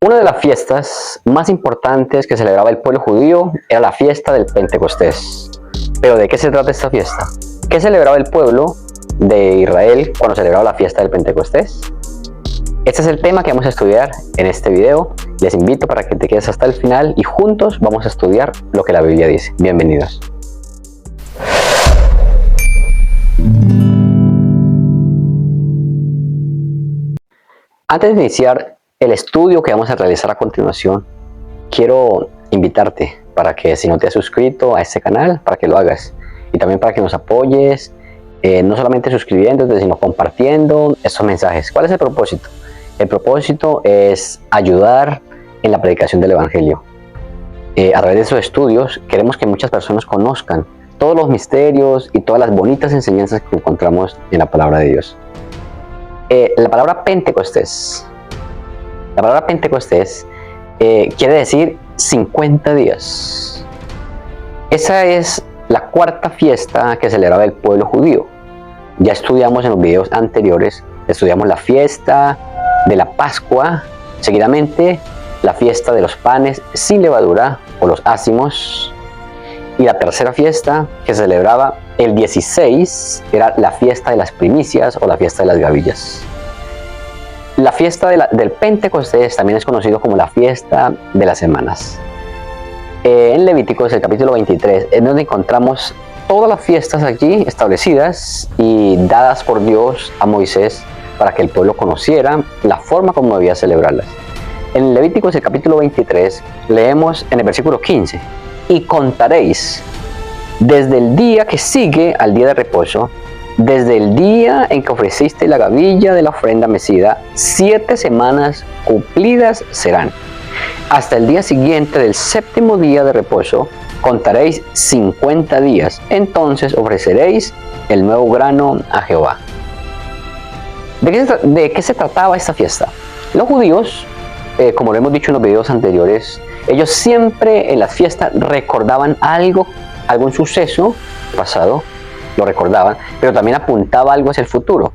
Una de las fiestas más importantes que celebraba el pueblo judío era la fiesta del Pentecostés. ¿Pero de qué se trata esta fiesta? ¿Qué celebraba el pueblo de Israel cuando celebraba la fiesta del Pentecostés? Este es el tema que vamos a estudiar en este video. Les invito para que te quedes hasta el final y juntos vamos a estudiar lo que la Biblia dice. Bienvenidos. Antes de iniciar el estudio que vamos a realizar a continuación, quiero invitarte para que, si no te has suscrito a este canal, para que lo hagas, y también para que nos apoyes, no solamente suscribiéndote, sino compartiendo estos mensajes. ¿Cuál es el propósito? El propósito es ayudar en la predicación del Evangelio. A través de esos estudios queremos que muchas personas conozcan todos los misterios y todas las bonitas enseñanzas que encontramos en la palabra de Dios. La palabra Pentecostés. La palabra Pentecostés quiere decir 50 días. Esa es la cuarta fiesta que celebraba el pueblo judío. Ya estudiamos en los videos anteriores, estudiamos la fiesta de la Pascua, seguidamente la fiesta de los panes sin levadura o los ácimos, y la tercera fiesta que se celebraba el 16 era la fiesta de las primicias o la fiesta de las gavillas. La fiesta del Pentecostés también es conocido como la fiesta de las semanas. En Levíticos, el capítulo 23, es donde encontramos todas las fiestas allí establecidas y dadas por Dios a Moisés para que el pueblo conociera la forma como debía celebrarlas. En Levíticos, el capítulo 23, leemos en el versículo 15: y contaréis desde el día que sigue al día de reposo, desde el día en que ofreciste la gavilla de la ofrenda mecida, 7 semanas cumplidas serán. Hasta el día siguiente del séptimo día de reposo, contaréis 50 días. Entonces ofreceréis el nuevo grano a Jehová. ¿De qué se trataba esta fiesta? Los judíos, como lo hemos dicho en los videos anteriores, ellos siempre en las fiestas recordaban algún suceso pasado, lo recordaban, pero también apuntaba algo hacia el futuro.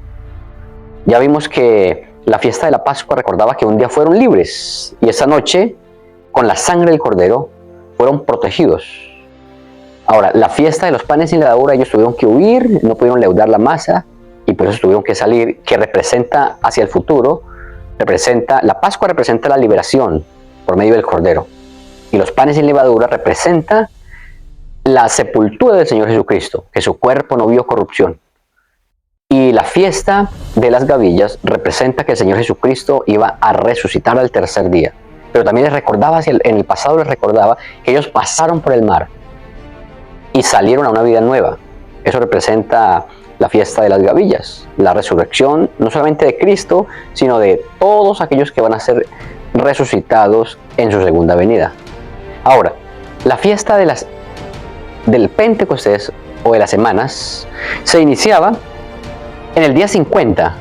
Ya vimos que la fiesta de la Pascua recordaba que un día fueron libres y esa noche, con la sangre del cordero, fueron protegidos. Ahora, la fiesta de los panes sin levadura, ellos tuvieron que huir, no pudieron leudar la masa y por eso tuvieron que salir, que representa hacia el futuro, la Pascua representa la liberación por medio del cordero, y los panes sin levadura representa la sepultura del Señor Jesucristo, que su cuerpo no vio corrupción. Y la fiesta de las gavillas representa que el Señor Jesucristo iba a resucitar al tercer día. Pero también les recordaba, en el pasado les recordaba que ellos pasaron por el mar y salieron a una vida nueva. Eso representa la fiesta de las gavillas, la resurrección no solamente de Cristo, sino de todos aquellos que van a ser resucitados en su segunda venida. Ahora, la fiesta del Pentecostés o de las semanas se iniciaba en el día 50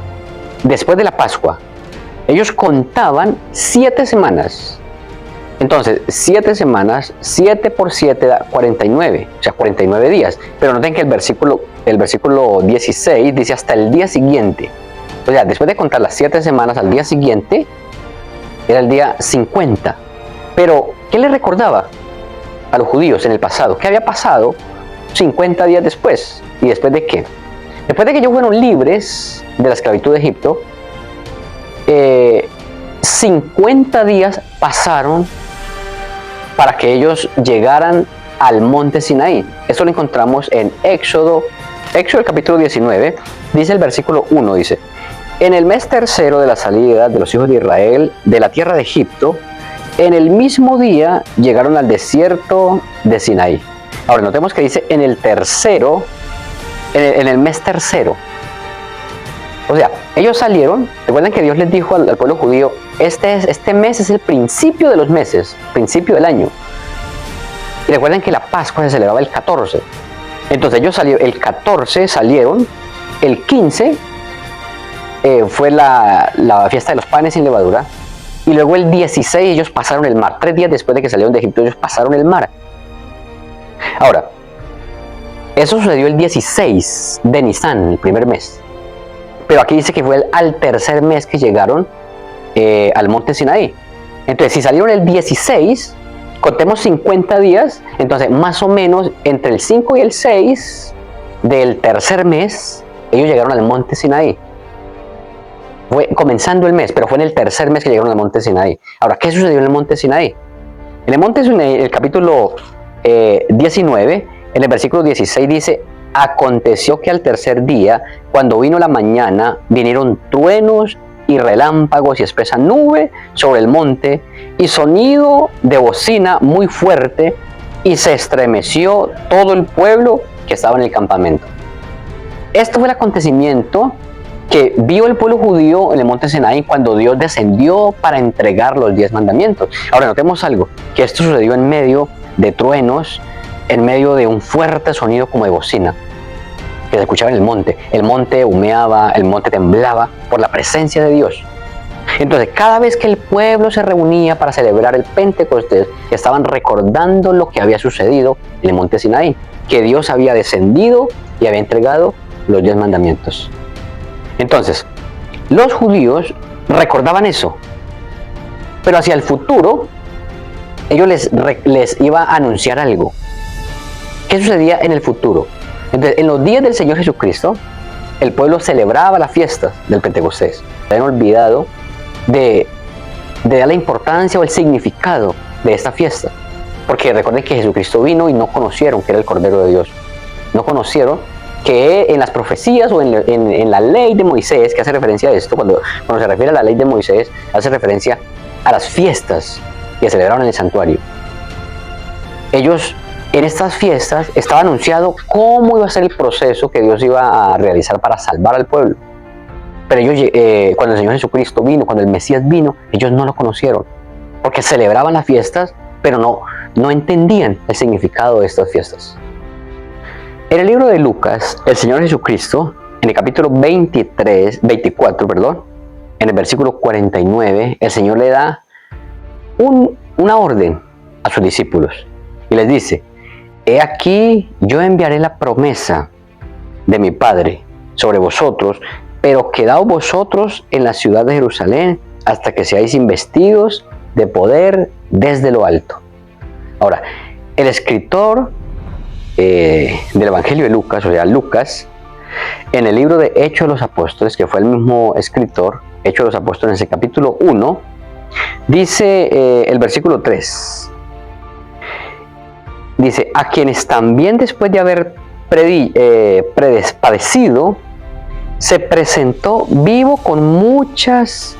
después de la Pascua. Ellos contaban 7 semanas. Entonces 7 semanas, 7 por 7 da 49, o sea 49 días. Pero noten que el versículo 16 dice hasta el día siguiente. O sea, después de contar las 7 semanas, al día siguiente era el día 50. Pero ¿qué les recordaba a los judíos en el pasado? ¿Qué había pasado 50 días después? ¿Y después de qué? Después de que ellos fueron libres de la esclavitud de Egipto, 50 días pasaron para que ellos llegaran al monte Sinaí. Esto lo encontramos en Éxodo el capítulo 19, dice el versículo 1, dice: en el mes tercero de la salida de los hijos de Israel de la tierra de Egipto, en el mismo día llegaron al desierto de Sinaí. Ahora notemos que dice en el mes tercero. O sea, ellos salieron. Recuerden que Dios les dijo al pueblo judío: este mes es el principio de los meses, principio del año. Y recuerden que la Pascua se celebraba el 14. Entonces ellos salieron, el 14 salieron, el 15 fue la fiesta de los panes sin levadura, y luego el 16 ellos pasaron el mar. 3 días después de que salieron de Egipto, ellos pasaron el mar. Ahora, eso sucedió el 16 de Nisan, el primer mes. Pero aquí dice que fue al tercer mes que llegaron al monte Sinaí. Entonces, si salieron el 16, contemos 50 días, entonces más o menos entre el 5 y el 6 del tercer mes, ellos llegaron al monte Sinaí. Fue comenzando el mes, pero fue en el tercer mes que llegaron al monte Sinaí. Ahora, ¿qué sucedió en el monte Sinaí? En el monte Sinaí, el capítulo 19, en el versículo 16 dice: aconteció que al tercer día, cuando vino la mañana, vinieron truenos y relámpagos y espesa nube sobre el monte, y sonido de bocina muy fuerte, y se estremeció todo el pueblo que estaba en el campamento. Esto fue el acontecimiento que vio el pueblo judío en el monte Sinaí cuando Dios descendió para entregar los 10 mandamientos. Ahora notemos algo, que esto sucedió en medio de truenos, en medio de un fuerte sonido como de bocina que se escuchaba en el monte. El monte humeaba, el monte temblaba por la presencia de Dios. Entonces, cada vez que el pueblo se reunía para celebrar el Pentecostés, estaban recordando lo que había sucedido en el monte Sinaí, que Dios había descendido y había entregado los 10 mandamientos. Entonces, los judíos recordaban eso, pero hacia el futuro, ellos les iba a anunciar algo. ¿Qué sucedía en el futuro? Entonces, en los días del Señor Jesucristo, el pueblo celebraba las fiestas del Pentecostés. Se habían olvidado de dar la importancia o el significado de esta fiesta. Porque recuerden que Jesucristo vino y no conocieron que era el Cordero de Dios. No conocieron que en las profecías o en la ley de Moisés, que hace referencia a esto, cuando se refiere a la ley de Moisés, hace referencia a las fiestas que celebraron en el santuario. Ellos, en estas fiestas, estaba anunciado cómo iba a ser el proceso que Dios iba a realizar para salvar al pueblo. Pero ellos, cuando el Señor Jesucristo vino, cuando el Mesías vino, ellos no lo conocieron, porque celebraban las fiestas, pero no entendían el significado de estas fiestas. En el libro de Lucas, el Señor Jesucristo, en el capítulo 24, en el versículo 49, el Señor le da una orden a sus discípulos y les dice: he aquí, yo enviaré la promesa de mi Padre sobre vosotros, pero quedaos vosotros en la ciudad de Jerusalén hasta que seáis investidos de poder desde lo alto. Ahora, el escritor del Evangelio de Lucas, o sea, Lucas, en el libro de Hechos de los Apóstoles, que fue el mismo escritor, Hechos de los Apóstoles, en ese capítulo 1, dice el versículo 3, dice: a quienes también después de haber padecido, se presentó vivo con muchas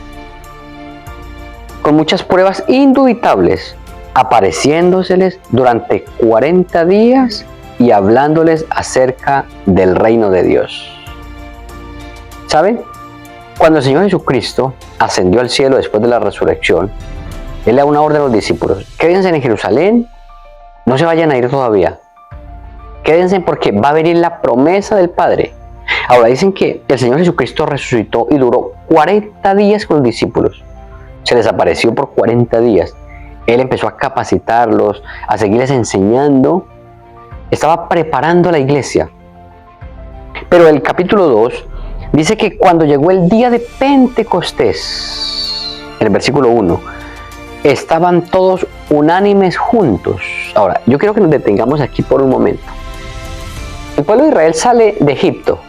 pruebas indubitables, apareciéndoseles durante 40 días y hablándoles acerca del reino de Dios. ¿Saben? Cuando el Señor Jesucristo ascendió al cielo después de la resurrección, Él le da una orden a los discípulos: quédense en Jerusalén, no se vayan a ir todavía. Quédense porque va a venir la promesa del Padre. Ahora dicen que el Señor Jesucristo resucitó y duró 40 días con los discípulos. Se les apareció por 40 días. Él empezó a capacitarlos, a seguirles enseñando. Estaba preparando a la iglesia. Pero el capítulo 2 dice que cuando llegó el día de Pentecostés, en el versículo 1, estaban todos unánimes juntos. Ahora, yo quiero que nos detengamos aquí por un momento. El pueblo de Israel sale de Egipto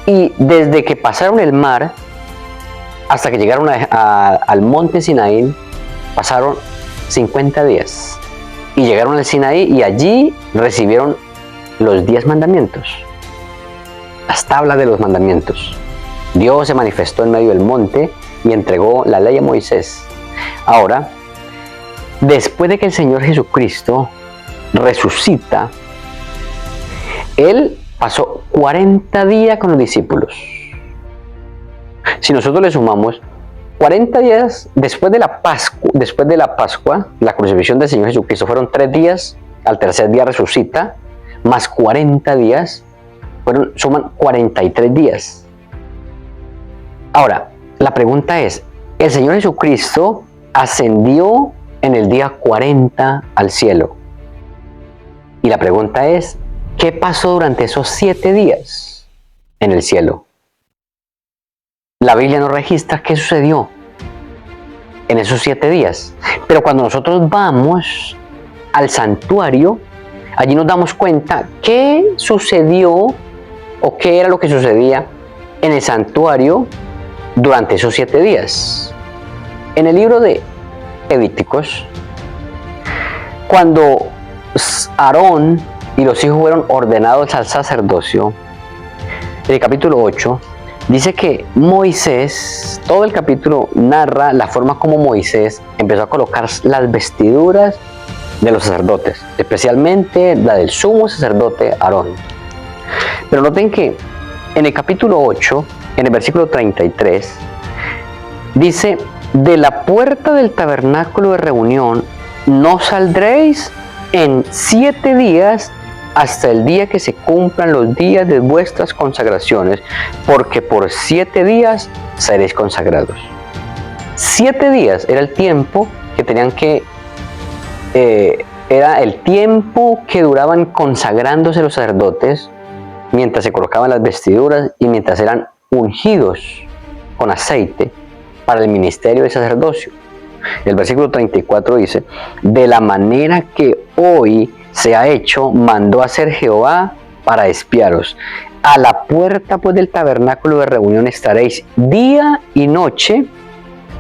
y desde que pasaron el mar hasta que llegaron al monte Sinaí, pasaron 50 días. Y llegaron al Sinaí y allí recibieron los 10 mandamientos, las tablas de los mandamientos. Dios se manifestó en medio del monte y entregó la ley a Moisés. Ahora, después de que el Señor Jesucristo resucita, Él pasó 40 días con los discípulos. Si nosotros le sumamos 40 días después de la Pascua, la crucifixión del Señor Jesucristo, fueron 3 días, al tercer día resucita, más 40 días, suman 43 días. Ahora, la pregunta es, el Señor Jesucristo ascendió en el día 40 al cielo. Y la pregunta es, ¿qué pasó durante esos 7 días en el cielo? La Biblia no registra qué sucedió. en esos 7 días. Pero cuando nosotros vamos al santuario, allí nos damos cuenta qué sucedió o qué era lo que sucedía en el santuario durante esos 7 días. En el libro de Levíticos, cuando Aarón y los hijos fueron ordenados al sacerdocio, en el capítulo 8, dice que Moisés, todo el capítulo narra la forma como Moisés empezó a colocar las vestiduras de los sacerdotes, especialmente la del sumo sacerdote Aarón. Pero noten que en el capítulo 8, en el versículo 33, dice: de la puerta del tabernáculo de reunión no saldréis en 7 días hasta el día que se cumplan los días de vuestras consagraciones, porque por 7 días seréis consagrados. 7 días era el tiempo que tenían que, era el tiempo que duraban consagrándose los sacerdotes, mientras se colocaban las vestiduras y mientras eran ungidos con aceite para el ministerio del sacerdocio. El versículo 34 dice: de la manera que hoy se ha hecho, mandó hacer Jehová para espiaros. A la puerta pues del tabernáculo de reunión estaréis día y noche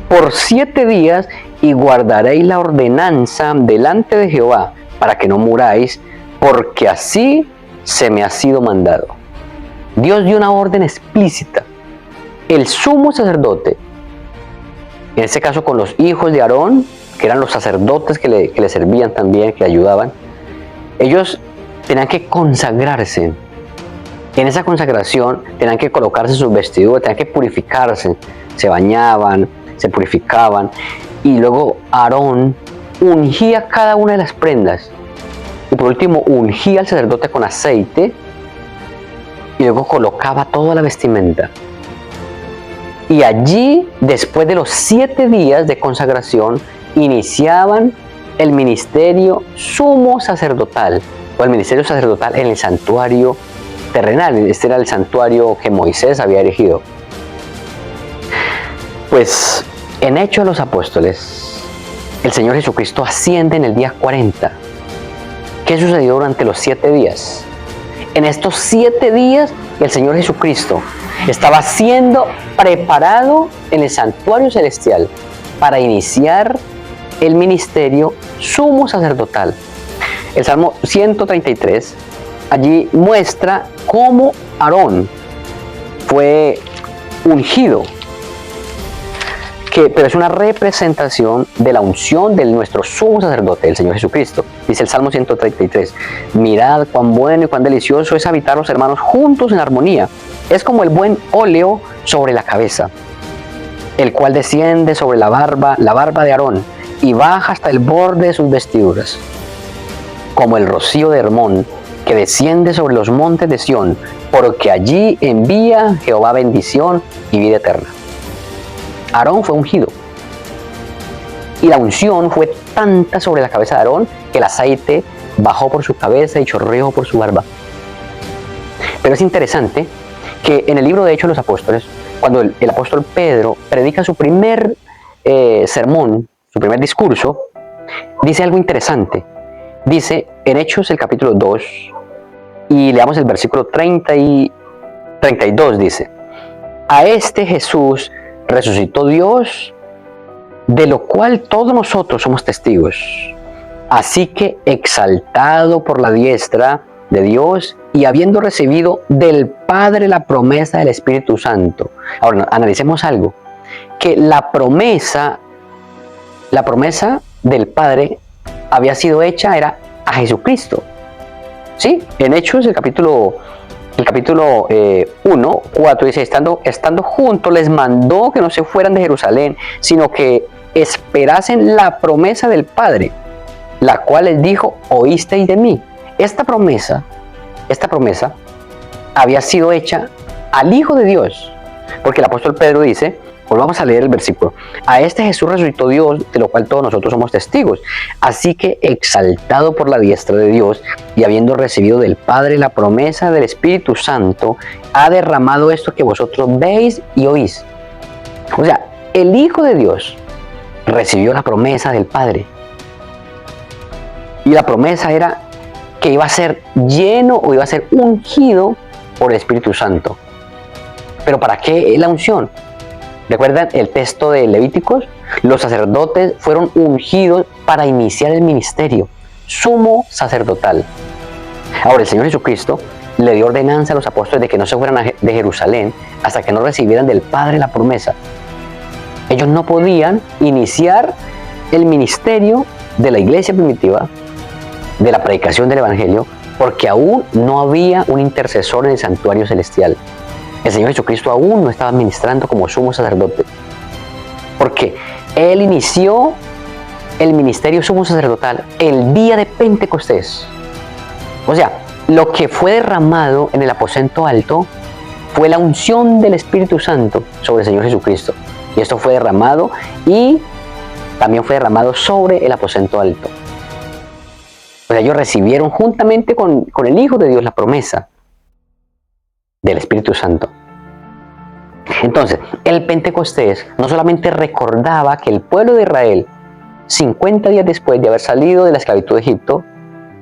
por 7 días, y guardaréis la ordenanza delante de Jehová, para que no muráis, porque así se me ha sido mandado. Dios dio una orden explícita. El sumo sacerdote, en este caso con los hijos de Aarón, que eran los sacerdotes que le servían también, que ayudaban, ellos tenían que consagrarse. En esa consagración tenían que colocarse sus vestiduras, tenían que purificarse, se bañaban, se purificaban, y luego Aarón ungía cada una de las prendas, y por último ungía al sacerdote con aceite, y luego colocaba toda la vestimenta. Y allí, después de los 7 días de consagración, iniciaban el ministerio sumo sacerdotal, o el ministerio sacerdotal en el santuario terrenal. Este era el santuario que Moisés había erigido. Pues en Hechos de los Apóstoles, el Señor Jesucristo asciende en el día 40. ¿Qué sucedió durante los 7 días? En estos 7 días, el Señor Jesucristo estaba siendo preparado en el santuario celestial para iniciar el ministerio sumo sacerdotal. El Salmo 133 allí muestra cómo Aarón fue ungido, pero es una representación de la unción de nuestro sumo sacerdote, el Señor Jesucristo. Dice el Salmo 133: mirad cuán bueno y cuán delicioso es habitar los hermanos juntos en armonía. Es como el buen óleo sobre la cabeza, el cual desciende sobre la barba de Aarón, y baja hasta el borde de sus vestiduras, como el rocío de Hermón, que desciende sobre los montes de Sión, porque allí envía Jehová bendición y vida eterna. Aarón fue ungido, y la unción fue tanta sobre la cabeza de Aarón que el aceite bajó por su cabeza y chorreó por su barba. Pero es interesante que en el libro de Hechos de los Apóstoles, cuando el apóstol Pedro predica su primer sermón, su primer discurso, dice algo interesante. Dice en Hechos el capítulo 2, y leamos el versículo 30 y 32, dice: a este Jesús resucitó Dios, de lo cual todos nosotros somos testigos. Así que, exaltado por la diestra de Dios y habiendo recibido del Padre la promesa del Espíritu Santo. Ahora, analicemos algo, que la promesa del Padre había sido hecha, era a Jesucristo. ¿Sí? En Hechos, el capítulo 1, 4, dice: estando juntos, les mandó que no se fueran de Jerusalén, sino que esperasen la promesa del Padre, la cual les dijo: oísteis de mí. Esta promesa había sido hecha al Hijo de Dios, porque el apóstol Pedro dice, volvamos a leer el versículo: a este Jesús resucitó Dios, de lo cual todos nosotros somos testigos. Así que, exaltado por la diestra de Dios y habiendo recibido del Padre la promesa del Espíritu Santo, ha derramado esto que vosotros veis y oís. O sea, el Hijo de Dios recibió la promesa del Padre. Y la promesa era que iba a ser lleno o iba a ser ungido por el Espíritu Santo. ¿Pero para qué la unción? ¿Recuerdan el texto de Levíticos? Los sacerdotes fueron ungidos para iniciar el ministerio sumo sacerdotal. Ahora el Señor Jesucristo le dio ordenanza a los apóstoles de que no se fueran de Jerusalén hasta que no recibieran del Padre la promesa. Ellos no podían iniciar el ministerio de la iglesia primitiva, de la predicación del Evangelio, porque aún no había un intercesor en el santuario celestial. El Señor Jesucristo aún no estaba ministrando como sumo sacerdote, porque Él inició el ministerio sumo sacerdotal el día de Pentecostés. O sea, lo que fue derramado en el aposento alto fue la unción del Espíritu Santo sobre el Señor Jesucristo. Y esto fue derramado y también fue derramado sobre el aposento alto. O sea, ellos recibieron juntamente con el Hijo de Dios la promesa del Espíritu Santo. Entonces, el Pentecostés no solamente recordaba que el pueblo de Israel, 50 días después de haber salido de la esclavitud de Egipto,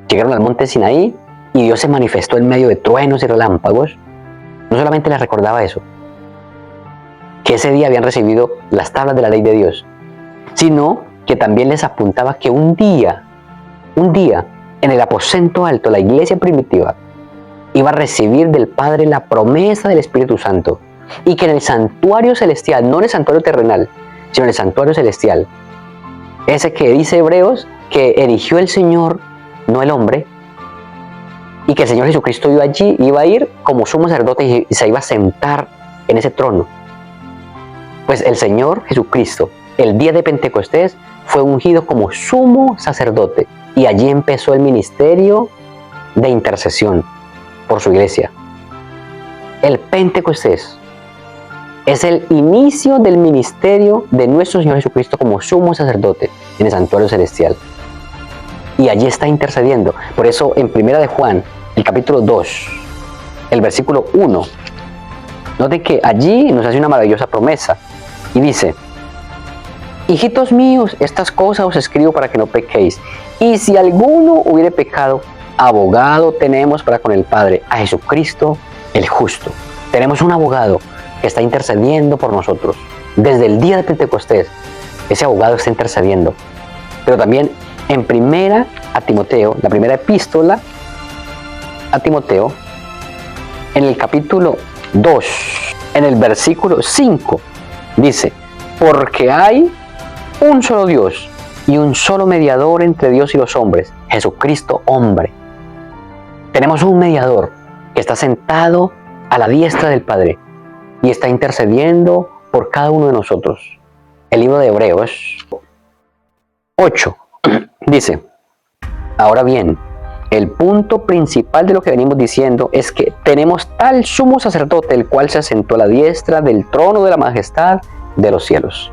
llegaron al monte Sinaí y Dios se manifestó en medio de truenos y relámpagos. No solamente les recordaba eso, que ese día habían recibido las tablas de la ley de Dios, sino que también les apuntaba que un día, en el aposento alto, la iglesia primitiva iba a recibir del Padre la promesa del Espíritu Santo, y que en el santuario celestial, no en el santuario terrenal, sino en el santuario celestial, ese que dice Hebreos que erigió el Señor, no el hombre, y que el Señor Jesucristo iba allí, iba a ir como sumo sacerdote y se iba a sentar en ese trono. Pues el Señor Jesucristo, el día de Pentecostés, fue ungido como sumo sacerdote, y allí empezó el ministerio de intercesión por su iglesia. El Pentecostés es el inicio del ministerio de nuestro Señor Jesucristo como sumo sacerdote en el santuario celestial. Y allí está intercediendo. Por eso en 1 de Juan, el capítulo 2, el versículo 1, noten que allí nos hace una maravillosa promesa. Y dice: hijitos míos, estas cosas os escribo para que no pequéis. Y si alguno hubiere pecado, abogado tenemos para con el Padre, a Jesucristo el justo. Tenemos un abogado que está intercediendo por nosotros. Desde el día de Pentecostés, ese abogado está intercediendo. Pero también en primera a Timoteo, la primera epístola a Timoteo, en el capítulo 2, en el versículo 5, dice: porque hay un solo Dios y un solo mediador entre Dios y los hombres, Jesucristo hombre. Tenemos un mediador que está sentado a la diestra del Padre y está intercediendo por cada uno de nosotros. El libro de Hebreos 8 dice: ahora bien, el punto principal de lo que venimos diciendo es que tenemos tal sumo sacerdote, el cual se asentó a la diestra del trono de la majestad de los cielos.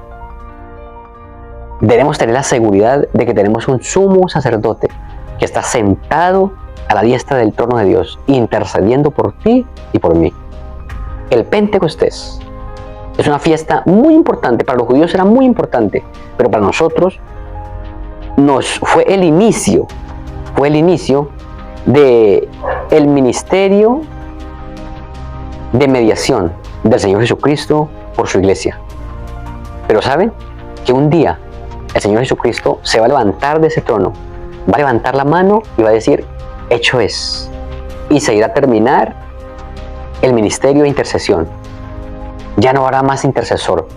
Debemos tener la seguridad de que tenemos un sumo sacerdote que está sentado a la diestra del trono de Dios, intercediendo por ti y por mí. El Pentecostés es una fiesta muy importante. Para los judíos era muy importante, pero para nosotros fue el inicio de el ministerio de mediación del Señor Jesucristo por su iglesia. Pero ¿saben? Que un día el Señor Jesucristo se va a levantar de ese trono, va a levantar la mano y va a decir: hecho es. Y se irá a terminar el ministerio de intercesión. Ya no habrá más intercesor,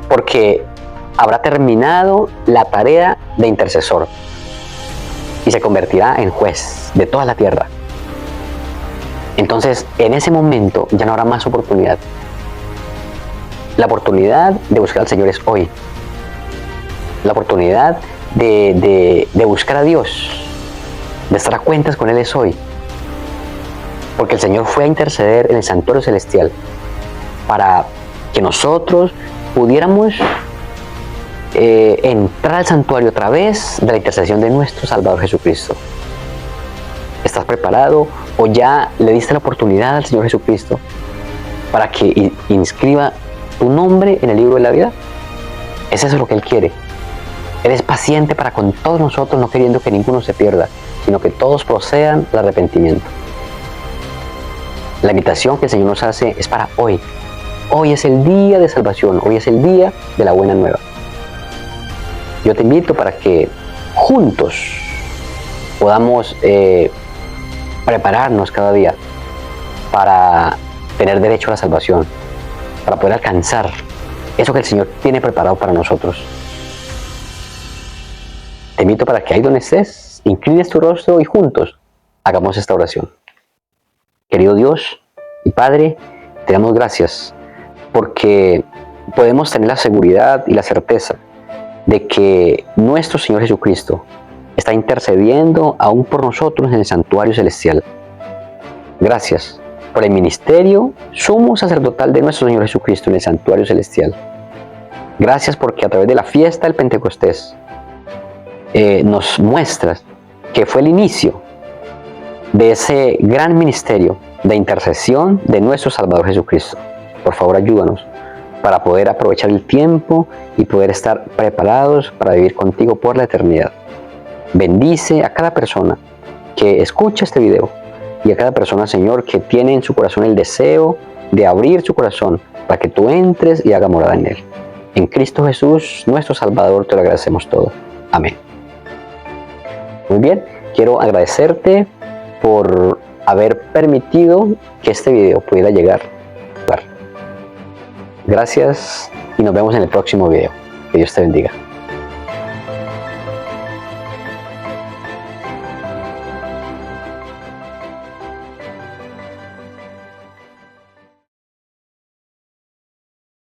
porque habrá terminado la tarea de intercesor y se convertirá en juez de toda la tierra. Entonces, en ese momento ya no habrá más oportunidad. La oportunidad de buscar al Señor es hoy. La oportunidad de buscar a Dios, de estar a cuentas con Él, es hoy. Porque el Señor fue a interceder en el santuario celestial para que nosotros pudiéramos entrar al santuario a través de la intercesión de nuestro Salvador Jesucristo. ¿Estás preparado o ya le diste la oportunidad al Señor Jesucristo para que inscriba tu nombre en el libro de la vida? Es eso lo que Él quiere. Él es paciente para con todos nosotros, no queriendo que ninguno se pierda, sino que todos procedan al arrepentimiento. La invitación que el Señor nos hace es para hoy. Hoy es el día de salvación, hoy es el día de la buena nueva. Yo te invito para que juntos podamos prepararnos cada día para tener derecho a la salvación, para poder alcanzar eso que el Señor tiene preparado para nosotros. Te invito para que ahí donde estés, inclines tu rostro y juntos hagamos esta oración. Querido Dios y Padre, te damos gracias porque podemos tener la seguridad y la certeza de que nuestro Señor Jesucristo está intercediendo aún por nosotros en el santuario celestial. Gracias por el ministerio sumo sacerdotal de nuestro Señor Jesucristo en el santuario celestial. Gracias porque a través de la fiesta del Pentecostés nos muestras que fue el inicio de ese gran ministerio de intercesión de nuestro Salvador Jesucristo. Por favor, ayúdanos para poder aprovechar el tiempo y poder estar preparados para vivir contigo por la eternidad. Bendice a cada persona que escucha este video y a cada persona, Señor, que tiene en su corazón el deseo de abrir su corazón para que tú entres y haga morada en él. En Cristo Jesús, nuestro Salvador, te lo agradecemos todo. Amén. Muy bien, quiero agradecerte por haber permitido que este video pudiera llegar. Gracias y nos vemos en el próximo video. Que Dios te bendiga.